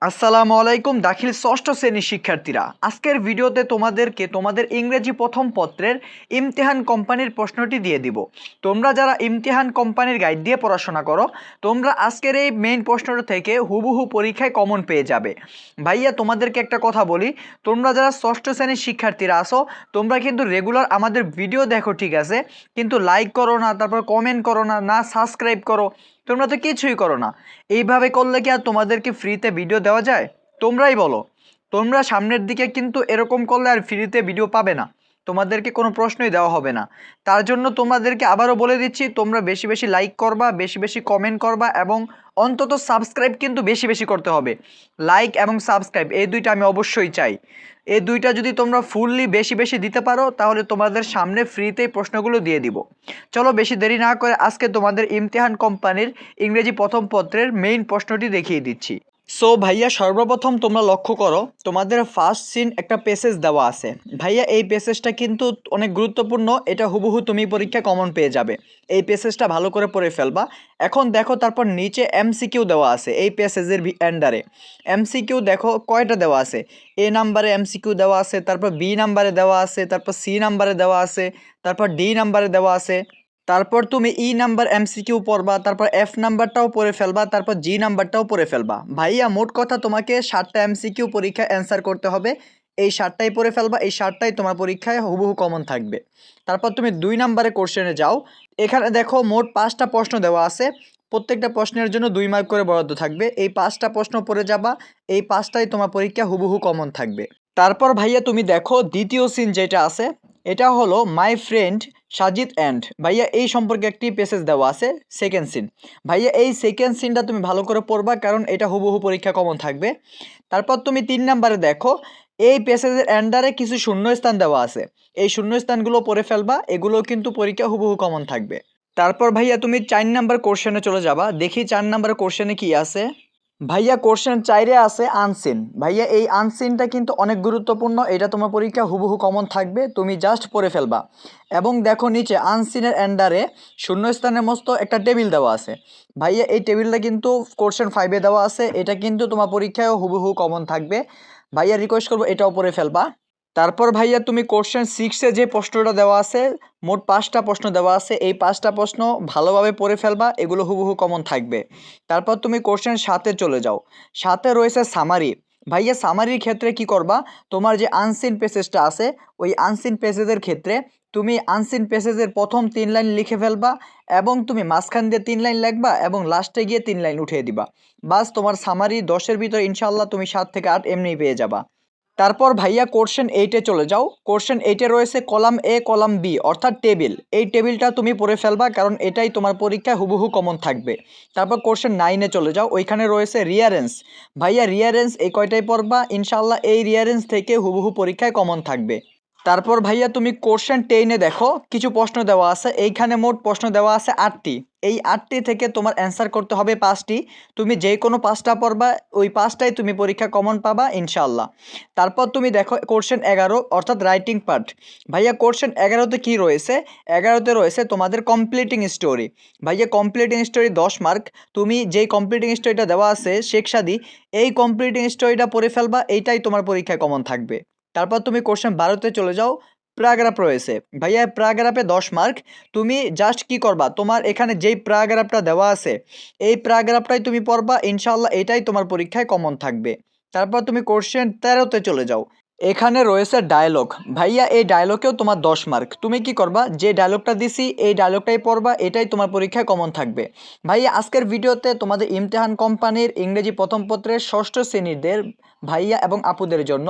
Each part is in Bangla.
আসসালামু আলাইকুম দাখিল ষষ্ঠ শ্রেণীর শিক্ষার্থীরা, আজকের ভিডিওতে তোমাদেরকে তোমাদের ইংরেজি প্রথম পত্রের ইমতিহান কোম্পানির প্রশ্নটি দিয়ে দিব। তোমরা যারা ইমতিহান কোম্পানির গাইড দিয়ে পড়াশোনা করো, তোমরা আজকের এই মেইন প্রশ্নটা থেকে হুবহু পরীক্ষায় কমন পেয়ে যাবে। ভাইয়া তোমাদেরকে একটা কথা বলি, তোমরা যারা ষষ্ঠ শ্রেণীর শিক্ষার্থীরা আসো, তোমরা কিন্তু রেগুলার আমাদের ভিডিও দেখো, ঠিক আছে, কিন্তু লাইক করো না, তারপর কমেন্ট করো না, না সাবস্ক্রাইব করো, তোমরা তো কিছুই করো না। এইভাবে করলে কি আর তোমাদেরকে ফ্রিতে ভিডিও দেওয়া যায়? তোমরাই বলো। তোমরা সামনের দিকে কিন্তু এরকম করলে আর ফ্রিতে ভিডিও পাবে না, তোমাদেরকে কোনো প্রশ্নই দেওয়া হবে না। তার জন্য তোমাদেরকে আবারও বলে দিচ্ছি, তোমরা বেশি বেশি লাইক করবা, বেশি বেশি কমেন্ট করবা, এবং অন্তত সাবস্ক্রাইব কিন্তু বেশি বেশি করতে হবে। লাইক এবং সাবস্ক্রাইব এই দুইটা আমি অবশ্যই চাই। এই দুইটা যদি তোমরা ফুললি বেশি বেশি দিতে পারো, তাহলে তোমাদের সামনে ফ্রিতেই প্রশ্নগুলো দিয়ে দিব। চলো বেশি দেরি না করে আজকে তোমাদের ইমতিহান কোম্পানির ইংরেজি প্রথম পত্রের মেইন প্রশ্নটি দেখিয়ে দিচ্ছি। সো ভাইয়া, সর্বপ্রথম তোমরা লক্ষ্য করো, তোমাদের ফার্স্ট সিন একটা প্যাসেজ দেওয়া আছে। ভাইয়া এই প্যাসেজটা কিন্তু অনেক গুরুত্বপূর্ণ, এটা হুবহু তুমি পরীক্ষা কমন পেয়ে যাবে। এই প্যাসেজটা ভালো করে পড়ে ফেলবা। এখন দেখো, তারপর নিচে এমসিকিউ দেওয়া আছে এই প্যাসেজের এন্ডারে। এমসিকিউ দেখো কয়টা দেওয়া আছে। এ নাম্বারে এমসিকিউ দেওয়া আছে, তারপর বি নাম্বারে দেওয়া আছে, তারপর সি নাম্বারে দেওয়া আছে, তারপর ডি নাম্বারে দেওয়া আছে। তারপর তুমি ই নাম্বার এমসিকিউ পড়বা, তারপর এফ নাম্বারটাও পড়ে ফেলবা, তারপর জি নাম্বারটাও পড়ে ফেলবা। ভাইয়া মোট কথা তোমাকে 7টা এমসিকিউ পরীক্ষায় অ্যান্সার করতে হবে। এই 7টাই পড়ে ফেলবা, এই 7টাই তোমার পরীক্ষায় হুবহু কমন থাকবে। তারপর তুমি 2 নাম্বারে কোশ্চেনে যাও। এখানে দেখো মোট 5টা প্রশ্ন দেওয়া আছে, প্রত্যেকটা প্রশ্নের জন্য 2 মার্ক করে বরাদ্দ থাকবে। এই 5টা প্রশ্ন পড়ে যাবা, এই 5টাই তোমার পরীক্ষা হুবহু কমন থাকবে। তারপর ভাইয়া তুমি দেখো দ্বিতীয় সিন যেটা আছে, এটা হলো মাই ফ্রেন্ড সাজিদ অ্যান্ড। ভাইয়া এই সম্পর্কে একটি প্যাসেজ দেওয়া আছে, সেকেন্ড সিন। ভাইয়া এই সেকেন্ড সিনটা তুমি ভালো করে পড়বা, কারণ এটা হুবহু পরীক্ষা কমন থাকবে। তারপর তুমি 3 নাম্বারে দেখো, এই প্যাসেজের অ্যান্ডারে কিছু শূন্যস্থান দেওয়া আছে, এই শূন্যস্থানগুলো পড়ে ফেলবা, এগুলো কিন্তু পরীক্ষা হুবহু কমন থাকবে। তারপর ভাইয়া তুমি 4 নাম্বার কোশ্চেনে চলে যাবা, দেখি 4 নাম্বার কোশ্চেনে কি আছে। ভাইয়া কোশ্চেন 4-এ আছে আনসিন। ভাইয়া এই আনসিনটা কিন্তু অনেক গুরুত্বপূর্ণ, এটা তোমার পরীক্ষা হুবহু কমন থাকবে, তুমি জাস্ট পড়ে ফেলবা। এবং দেখো নিচে আনসিনের অ্যান্ডারে শূন্যস্থানের মতো একটা টেবিল দেওয়া আছে। ভাইয়া এই টেবিলটা কিন্তু কোশ্চেন 5-এ দেওয়া আছে, এটা কিন্তু তোমার পরীক্ষায় হুবহু কমন থাকবে। ভাইয়া রিকোয়েস্ট করবো এটাও পড়ে ফেলবা। তারপর ভাইয়া তুমি কোশ্চেন 6-এ যে প্রশ্নটা দেওয়া আছে, মোট 5টা প্রশ্ন দেওয়া আছে, এই 5টা প্রশ্ন ভালোভাবে পড়ে ফেলবা, এগুলো হুবহু কমন থাকবে। তারপর তুমি কোশ্চেন 7-এ চলে যাও। 7-এ রয়েছে সামারি। ভাইয়া সামারির ক্ষেত্রে কি করবা, তোমার যে আনসিন প্যাসেজটা আছে, ওই আনসিন প্যাসেজের ক্ষেত্রে তুমি আনসিন প্যাসেজের প্রথম 3 লাইন লিখে ফেলবা, এবং তুমি মাঝখান দিয়ে 3 লাইন লিখবা, এবং লাস্টে গিয়ে 3 লাইন উঠিয়ে দিবা। বাস, তোমার সামারি 10-এর ভিতরে ইনশাল্লাহ তুমি 7 থেকে 8 এমনি পেয়ে যাবা। তারপর ভাইয়া কোশ্চেন 8-এ চলে যাও। কোশ্চেন 8-এ রয়েছে কলাম এ কলাম বি, অর্থাৎ টেবিল। এই টেবিলটা তুমি পড়ে ফেলবা, কারণ এটাই তোমার পরীক্ষায় হুবহু কমন থাকবে। তারপর কোশ্চেন 9-এ চলে যাও, ওইখানে রয়েছে রিয়ারেন্স। ভাইয়া রিয়ারেন্স এই কয়টাই পড়বা, ইনশাল্লাহ এই রিয়ারেন্স থেকে হুবহু পরীক্ষায় কমন থাকবে। তারপর ভাইয়া তুমি কোশ্চেন 10-এ দেখো, কিছু প্রশ্ন দেওয়া আছে, এইখানে মোট প্রশ্ন দেওয়া আছে 8টি। এই 8টি থেকে তোমার অ্যান্সার করতে হবে 5টি। তুমি যে কোনো 5টা পড়বা, ওই 5টাই তুমি পরীক্ষা কমন পাবা ইনশাল্লাহ। তারপর তুমি দেখো কোশ্চেন 11, অর্থাৎ রাইটিং পার্ট। ভাইয়া কোশ্চেন 11-তে কী রয়েছে, 11-তে রয়েছে তোমাদের কমপ্লিটিং স্টোরি। ভাইয়া কমপ্লিটিং স্টোরি 10 মার্ক। তুমি যেই কমপ্লিটিং স্টোরিটা দেওয়া আছে শেখ সাদি, এই কমপ্লিটিং স্টোরিটা পড়ে ফেলবা, এইটাই তোমার পরীক্ষায় কমন থাকবে। তারপর তুমি কোশ্চেন 12-তে চলে যাও, প্যারাগ্রাফ রয়েছে। ভাইয়া প্যারাগ্রাফে 10 মার্ক। তুমি জাস্ট কি করবা, তোমার এখানে যেই প্যারাগ্রাফটা দেওয়া আছে, এই প্যারাগ্রাফটাই তুমি পড়বা, ইনশাআল্লাহ এটাই তোমার পরীক্ষায় কমন থাকবে। তারপর তুমি কোশ্চেন 13-তে চলে যাও, এখানে রয়েছে ডায়লগ। ভাইয়া এই ডায়লগেও তোমার 10 মার্ক। তুমি কি করবা, যে ডায়লগটা দিছি এই ডায়লগটাই পড়বা, এটাই তোমার পরীক্ষায় কমন থাকবে। ভাইয়া আজকের ভিডিওতে তোমাদের ইমতিহান কোম্পানির ইংরেজি প্রথম পত্রের ষষ্ঠ শ্রেণীদের ভাইয়া এবং আপুদের জন্য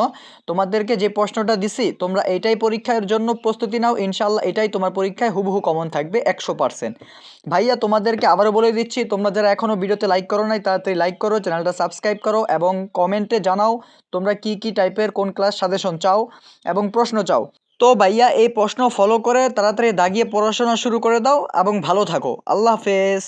তোমাদেরকে যে প্রশ্নটা দিছি, তোমরা এইটাই পরীক্ষার জন্য প্রস্তুতি নাও, ইনশাল্লাহ এটাই তোমার পরীক্ষায় হুবহু কমন থাকবে 100%। ভাইয়া তোমাদেরকে আবারও বলে দিচ্ছি, তোমরা যারা এখনও ভিডিওতে লাইক করো নাই, তাড়াতাড়ি লাইক করো, চ্যানেলটা সাবস্ক্রাইব করো, এবং কমেন্টে জানাও তোমরা কি কি টাইপের কোন ক্লাস সাজেশন চাও এবং প্রশ্ন চাও। তো ভাইয়া এই প্রশ্ন ফলো করে তাড়াতাড়ি দাগিয়ে পড়াশোনা শুরু করে দাও, এবং ভালো থাকো। আল্লাহ হাফেজ।